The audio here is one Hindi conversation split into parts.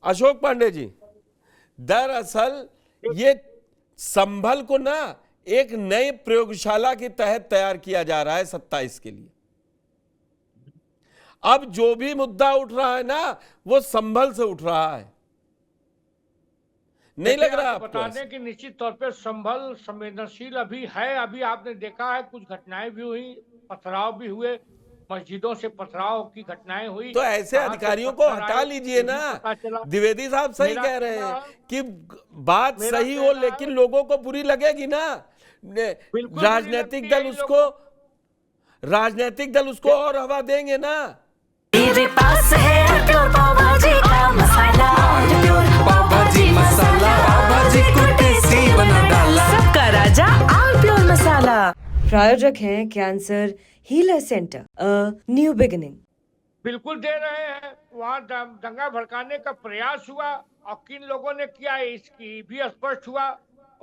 अशोक पांडे जी, दरअसल ये संभल को ना एक नई प्रयोगशाला के तहत तैयार किया जा रहा है 27 के लिए। अब जो भी मुद्दा उठ रहा है ना वो संभल से उठ रहा है, नहीं लग रहा आपको? बता दें कि निश्चित तौर पे संभल संवेदनशील अभी है। अभी आपने देखा है कुछ घटनाएं भी हुई, पथराव भी हुए, मस्जिदों से पथराव की घटनाएं हुई। तो ऐसे अधिकारियों को हटा लीजिए ना। द्विवेदी साहब सही कह रहे हैं कि बात सही हो लेकिन लोगों को बुरी लगेगी ना। राजनीतिक दल उसको और हवा देंगे ना। मेरे पास है प्योर पाव भाजी का मसाला, प्योर पाव भाजी मसाला, पाव भाजी को टेस्टी बना डाला, सबका राजा आल प्योर मसाला। प्रायोजक हैं cancer healer centre, a new beginning. बिल्कुल दे रहे हैं। वहाँ दंगा भड़काने का प्रयास हुआ और किन लोगों ने किया इसकी भी स्पष्ट हुआ।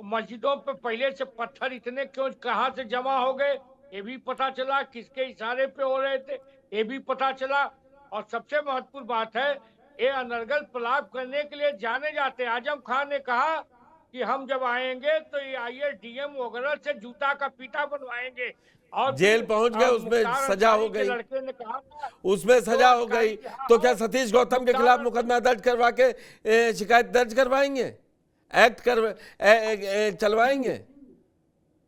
मस्जिदों पे पहले से पत्थर इतने क्यों कहाँ से जमा हो गए ये भी पता चला, किसके इशारे पे हो रहे थे ये भी पता चला। और सबसे महत्वपूर्ण बात है ये अनर्गल पलाप करने के लिए जाने जाते आजम खान ने कहा कि हम जब आएंगे तो ये IAS-DM वगैरह से जूता का पीटा बनवाएंगे। और जेल पहुंच गए, उसमें सजा हो गई, लड़के ने कहा उसमें सजा हो गई। तो क्या सतीश गौतम के खिलाफ मुकदमा दर्ज करवा के शिकायत दर्ज करवाएंगे, चलवाएंगे?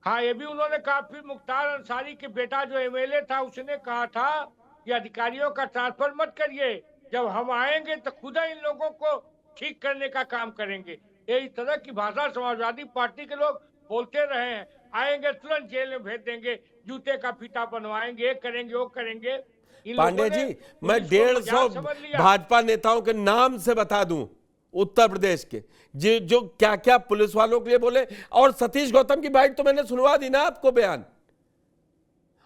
हाँ, ये भी उन्होंने कहा। फिर मुख्तार अंसारी के बेटा जो MLA था उसने कहा था कि अधिकारियों का ट्रांसफर मत करिए, जब हम आएंगे तो खुद इन लोगों को ठीक करने का काम करेंगे। ये इस तरह की भाषा समाजवादी पार्टी के लोग बोलते रहे हैं। आएंगे तुरंत जेल में भेज देंगे, जूते का फीता बनवाएंगे, ये करेंगे वो करेंगे। पांडे जी, मैं 150 भाजपा नेताओं के नाम से बता दूं उत्तर प्रदेश के जो क्या क्या पुलिस वालों के लिए बोले। और सतीश गौतम की बाइट तो मैंने सुनवा दी ना आपको, बयान,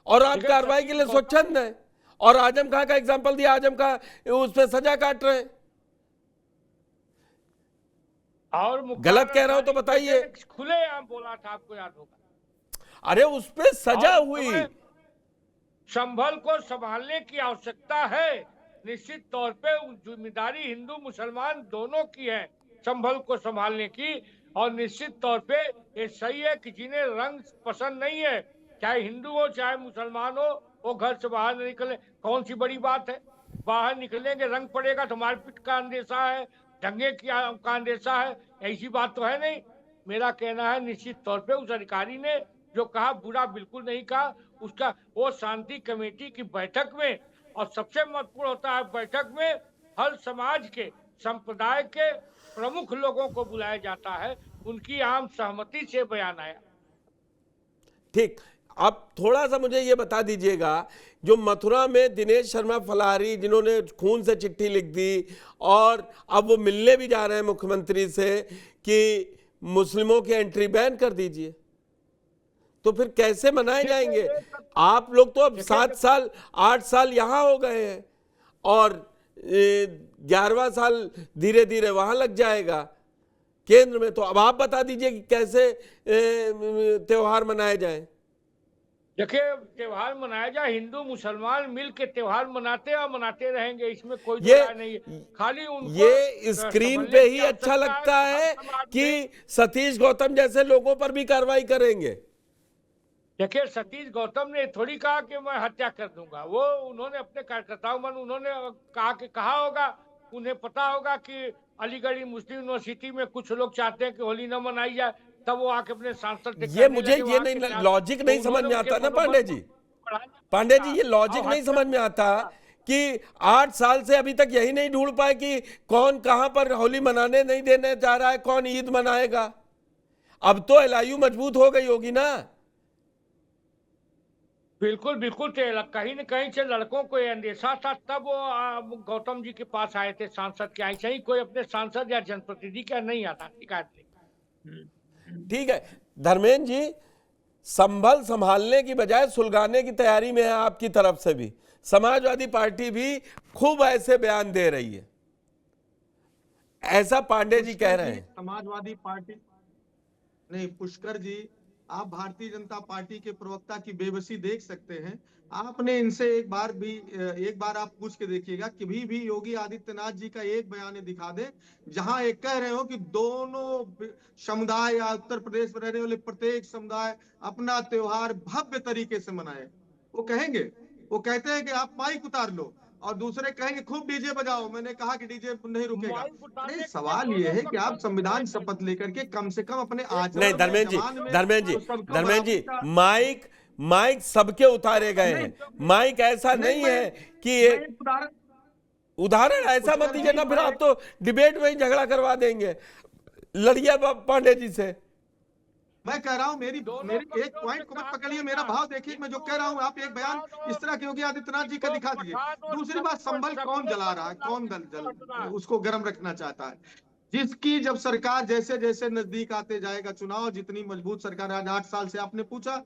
और आप कार्रवाई के लिए स्वच्छंद है। और आजम खां का एग्जांपल दिया, आजम खां उस पर सजा काट रहे हैं। और गलत कह रहा हूं तो बताइए। खुलेआम बोला था, आपको याद होगा। अरे उस पर सजा हुई। संभल को संभालने की आवश्यकता है। निश्चित तौर पे जिम्मेदारी हिंदू मुसलमान दोनों की है संभल को संभालने की। और निश्चित तौर पे ये सही है कि जिन्हें रंग पसंद नहीं है, चाहे हिंदू हो चाहे मुसलमान हो, वो घर से बाहर नहीं निकले। कौन सी बड़ी बात है? बाहर निकलेंगे रंग पड़ेगा तो मारपीट का अंदेशा है, दंगे का अंदेशा है, ऐसी बात तो है नहीं। मेरा कहना है निश्चित तौर पे उस अधिकारी ने जो कहा बुरा बिल्कुल नहीं कहा। उसका वो शांति कमेटी की बैठक में, और सबसे महत्वपूर्ण होता है बैठक में हर समाज के संप्रदाय के प्रमुख लोगों को बुलाया जाता है, उनकी आम सहमति से बयान आया। ठीक, अब थोड़ा सा मुझे ये बता दीजिएगा, जो मथुरा में दिनेश शर्मा फलाहारी जिन्होंने खून से चिट्ठी लिख दी और अब वो मिलने भी जा रहे हैं मुख्यमंत्री से कि मुस्लिमों की एंट्री बैन कर दीजिए, तो फिर कैसे मनाए जाएंगे? आप लोग तो अब 7 साल 8 साल यहां हो गए हैं और 11वां साल धीरे धीरे वहां लग जाएगा केंद्र में। तो अब आप बता दीजिए कि कैसे त्योहार मनाए जाए। देखिए, त्योहार मनाया जाए, हिंदू मुसलमान मिल के त्योहार मनाते हैं और मनाते रहेंगे, इसमें कोई बुराई नहीं है। खाली उनको ये स्क्रीन पे ही अच्छा लगता है कि सतीश गौतम जैसे लोगों पर भी कार्रवाई करेंगे। देखिए, सतीश गौतम ने थोड़ी कहा कि मैं हत्या कर दूंगा। वो उन्होंने अपने कार्यकर्ताओं में उन्होंने कहा होगा, उन्हें पता होगा कि अलीगढ़ मुस्लिम यूनिवर्सिटी में कुछ लोग चाहते हैं कि होली न मनाई जाए, तब वो आके अपने सांसद ये मुझे ये नहीं लॉजिक नहीं समझ में आता ना पांडे जी। पांडे जी, ये लॉजिक नहीं समझ में आता कि 8 साल से अभी तक यही नहीं ढूंढ पाए कि कौन कहां पर होली मनाने नहीं देने जा रहा है, कौन ईद मनाएगा। अब तो LIU मजबूत हो गई होगी ना। बिल्कुल बिल्कुल, कहीं न कहीं से लड़कों को अंदेशा था, तब वो गौतम जी के पास आए थे सांसद के। ऐसे ही कोई अपने सांसद या जनप्रतिनिधि का नहीं आता शिकायत नहीं। ठीक है धर्मेंद्र जी, संभल संभालने की बजाय सुलगाने की तैयारी में है आपकी तरफ से भी। समाजवादी पार्टी भी खूब ऐसे बयान दे रही है, ऐसा पांडे जी कह रहे हैं। समाजवादी पार्टी नहीं, पुष्कर जी आप भारतीय जनता पार्टी के प्रवक्ता की बेबसी देख सकते हैं। आपने इनसे एक बार आप पूछ के देखिएगा, कभी भी योगी आदित्यनाथ जी का एक बयान दिखा दे जहां एक कह रहे हो कि दोनों समुदाय या उत्तर प्रदेश में रहने वाले प्रत्येक समुदाय अपना त्योहार भव्य तरीके से मनाए। वो कहेंगे, वो कहते हैं कि आप माइक उतार लो, और दूसरे कहेंगे खूब डीजे बजाओ। मैंने कहा कि डीजे नहीं रुकेगा। माइक उतारने अरे के सवाल लिए ये है दोनों कि आप पक्षों को संविधान बुलाएं। शपथ लेकर के कम से कम अपने नहीं आचरण में, धर्मेंद्र जी, जबान में धर्मेंद्र जी, तो सबको धर्मेंद्र जी, बराबर का। माइक माइक सबके उतारे गए हैं। माइक ऐसा नहीं है कि मैं ये एक उदाहरण उदाहरण ऐसा मत दीजिए ना, फिर आप तो डिबेट में ही झगड़ा करवा देंगे। लड़िया पांडे जी से। मैं कह रहा हूं, मेरी दोनों मेरी एक पक्षों पॉइंट से को मत कहा पकड़िए, गया मेरा था भाव देखिए। मैं जो कह रहा हूं, आप एक बयान इस तरह के योगी आदित्यनाथ जी का तो दिखा दीजिए। पठान और दूसरी बात, सबको संभल कौन सबको जला रहा है, कौन हटना है। उसको गर्म रखना चाहता है। जिसकी जब सरकार जैसे जैसे नजदीक आते जाएगा चुनाव, जितनी मजबूत सरकार, आज 8 साल से आपने पूछा,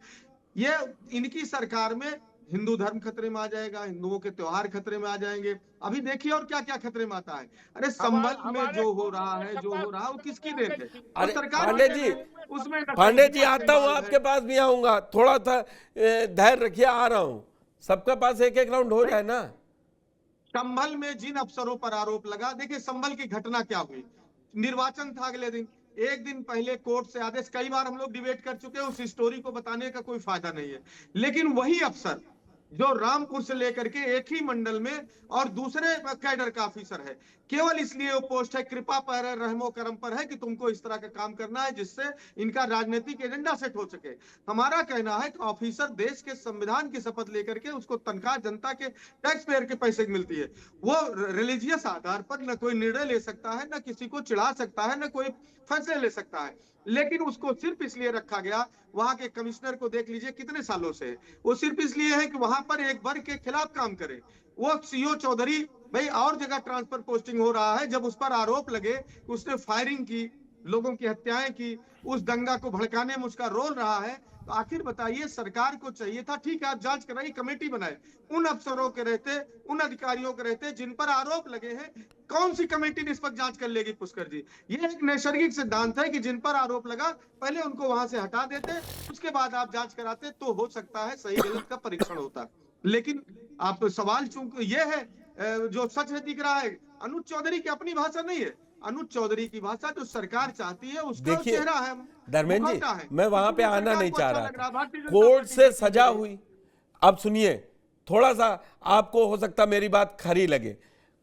ये इनकी सरकार में हिंदू धर्म खतरे में आ जाएगा, हिंदुओं के त्योहार खतरे में आ जाएंगे। अभी देखिए और क्या क्या खतरे में आता है। अरे संभल में हमारे जो हो पूर्व रहा में है, सपा वो किसकी आ देन गई है? थी। वो अरे सरकार पांडे की जी, देन है। उसमें पांडे जी नक्सली आता हूं, इस्तेमाल है। आपके पास भी आऊंगा। थोड़ा सा धैर्य रखिए, आ रहा हूं। सबका पास एक एक राउंड हो जाए ना। संभल में जिन अफसरों पर आरोप लगा, देखिए संभल की घटना क्या हुई। निर्वाचन था अगले दिन, एक दिन पहले कोर्ट से आदेश, कई बार हम लोग डिबेट कर चुके हैं, उस स्टोरी को बताने का कोई फायदा नहीं है। लेकिन वही अफसर जो रामपुर से लेकर के एक ही मंडल में और दूसरे कैडर का ऑफिसर है, केवल इसलिए वो पोस्ट है, कृपा पर है, रहमो करम पर है कि तुमको इस तरह का काम करना है जिससे इनका राजनीतिक एजेंडा सेट हो सके। हमारा कहना है कि ऑफिसर देश के संविधान की शपथ लेकर के, उसको तनख्वाह जनता के टैक्स पेयर के पैसे की मिलती है, वो रिलीजियस आधार पर न कोई निर्णय ले सकता है, न किसी को चिढ़ा सकता है, न कोई फैसले ले सकता है। लेकिन उसको सिर्फ इसलिए रखा गया, वहां के कमिश्नर को देख लीजिए कितने सालों से, वो सिर्फ इसलिए है कि वहां पर एक वर्ग के खिलाफ काम करे। वो सीओ चौधरी भाई और जगह ट्रांसफर पोस्टिंग हो रहा है, जब उस पर आरोप लगे कि उसने फायरिंग की, लोगों की हत्याएं की, उस दंगा को भड़काने में उसका रोल रहा है, तो आखिर बताइए सरकार को चाहिए था, ठीक है आप जांच कराइए, कमेटी बनाए, उन अफसरों के रहते, उन अधिकारियों के रहते जिन पर आरोप लगे हैं, कौन सी कमेटी निष्पक्ष जांच कर लेगी पुष्कर जी? ये एक नैसर्गिक सिद्धांत है कि जिन पर आरोप लगा पहले उनको वहां से हटा देते, उसके बाद आप जांच कराते, तो हो सकता है सही गलत का परीक्षण होता। लेकिन आप सवाल चूंकि ये है, जो सच है दिख रहा है, अनुज चौधरी की अपनी भाषा नहीं है, अनुज चौधरी की भाषा जो सरकार चाहती है उसका देखिए चेहरा है, धर्मेंद्र जी, मुखौटा है। मैं वहां पे इसलिए आना सरकार नहीं को चाह अच्छा रहा लग रहा है, था। भारतीय जनता कोर्ट पार्टी से का सजा चीज है। हुई। अब सुनिए, थोड़ा सा आपको हो सकता मेरी बात खरी लगे।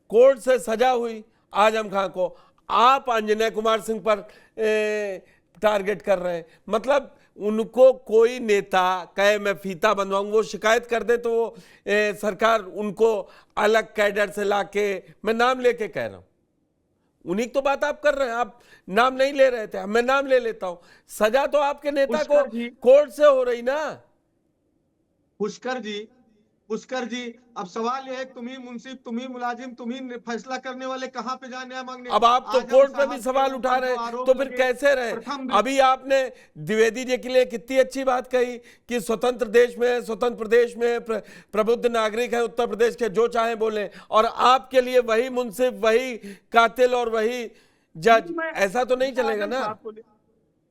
कोर्ट से सजा हुई आजम खां को, आप अंजनय कुमार सिंह पर टारगेट कर रहे हैं। मतलब उनको कोई नेता कहे मैं फीता बनवाऊं, वो शिकायत कर दे तो वो सरकार उनको अलग कैडर से लाके, मैं नाम लेके कह रहा हूं, उन्हीं तो बात आप कर रहे हैं। आप नाम नहीं ले रहे थे, मैं नाम ले लेता हूं। सजा तो आपके नेता को कोर्ट से हो रही ना। पुष्कर जी, अब सवाल यह है, तुम ही मुंसिफ, तुम ही मुलाजिम, तुम ही फैसला करने वाले, कहां पे जाए न्याय मांगने? अब आप तो आजम कोर्ट पे साहब भी के सवाल उठा ऊपर रहे जो हैं, आरोप तो फिर लगे, कैसे रहे? प्रथम अभी आपने द्विवेदी जी के लिए कितनी अच्छी बात कही कि स्वतंत्र देश में, स्वतंत्र प्रदेश में प्रबुद्ध नागरिक है उत्तर प्रदेश के, जो चाहे बोले, और आपके लिए वही मुंसिफ, वही कातिल और वही जज। ऐसा तो नहीं चलेगा ना।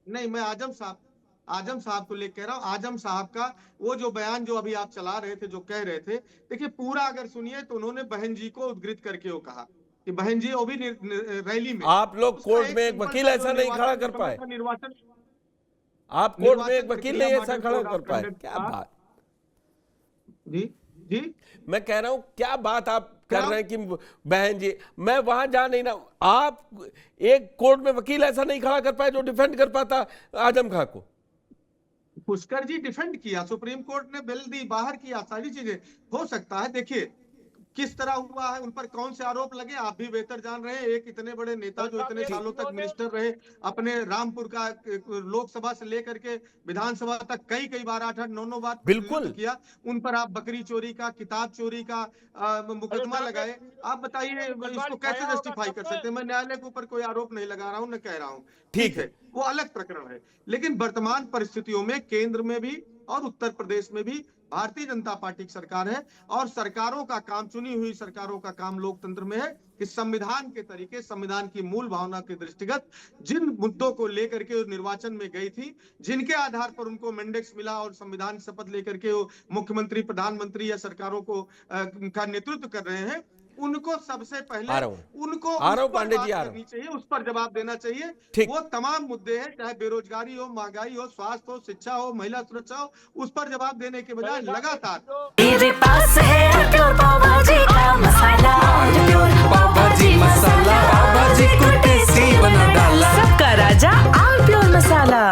नहीं, मैं आजम साहब को लेकर कह रहा हूं। आजम साहब का वो जो बयान जो अभी आप चला रहे थे, जो कह रहे थे, देखिए पूरा अगर सुनिए तो उन्होंने बहन जी को उद्धृत करके वो कहा कि बहन जी, वो भी रैली में। आप लोग कोर्ट में एक वकील ऐसा नहीं खड़ा कर पाए? आप कोर्ट में एक वकील नहीं ऐसा खड़ा कर पाए? क्या बात जी, मैं कह रहा हूं, क्या बात आप कर रहे हैं कि बहन जी, मैं वहां जा नहीं ना। आप एक कोर्ट में वकील ऐसा नहीं खड़ा कर पाए जो डिफेंड कर पाता आजम खां को। पुष्कर जी डिफेंड किया, सुप्रीम कोर्ट ने बिल दी, बाहर किया, सारी चीजें हो सकता है। देखिए किस तरह हुआ है, उन पर कौन से आरोप लगे, आप भी बेहतर जान रहे हैं। एक इतने बड़े नेता जो इतने सालों तक मिनिस्टर रहे, अपने रामपुर का लोकसभा से लेकर के विधानसभा तक कई बार 8-8, 9-9 बार बिल्कुल किया, उन पर आप बकरी चोरी का, किताब चोरी का मुकदमा लगाए। आप बताइए इसको कैसे जस्टिफाई कर सकते हैं? मैं न्यायालय के ऊपर कोई आरोप नहीं लगा रहा हूं, न कह रहा हूं, ठीक है, वो अलग प्रकरण है। लेकिन वर्तमान परिस्थितियों में केंद्र में भी और उत्तर प्रदेश में भी भारतीय जनता पार्टी की सरकार है। और सरकारों का काम, चुनी हुई सरकारों का काम लोकतंत्र में है कि संविधान के तरीके, संविधान की मूल भावना के दृष्टिगत जिन मुद्दों को लेकर के निर्वाचन में गई थी, जिनके आधार पर उनको मैंडेट्स मिला और संविधान शपथ लेकर के वो मुख्यमंत्री, प्रधानमंत्री या सरकारों को का नेतृत्व कर रहे हैं, उनको सबसे पहले उनको पांडे जी करनी चाहिए, उस पर जवाब देना चाहिए। वो तमाम मुद्दे हैं, चाहे बेरोजगारी हो, महंगाई हो, स्वास्थ्य हो, शिक्षा हो, महिला सुरक्षा हो, उस पर जवाब देने के बजाय लगातार मेरे पास है प्योर पाव भाजी का मसाला, प्योर पाव भाजी मसाला, पाव भाजी को टेस्टी बना डाला, सबका राजा ऑल प्योर मसाला।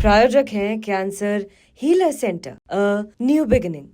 प्रायोजक हैं cancer healer centre, a new beginning.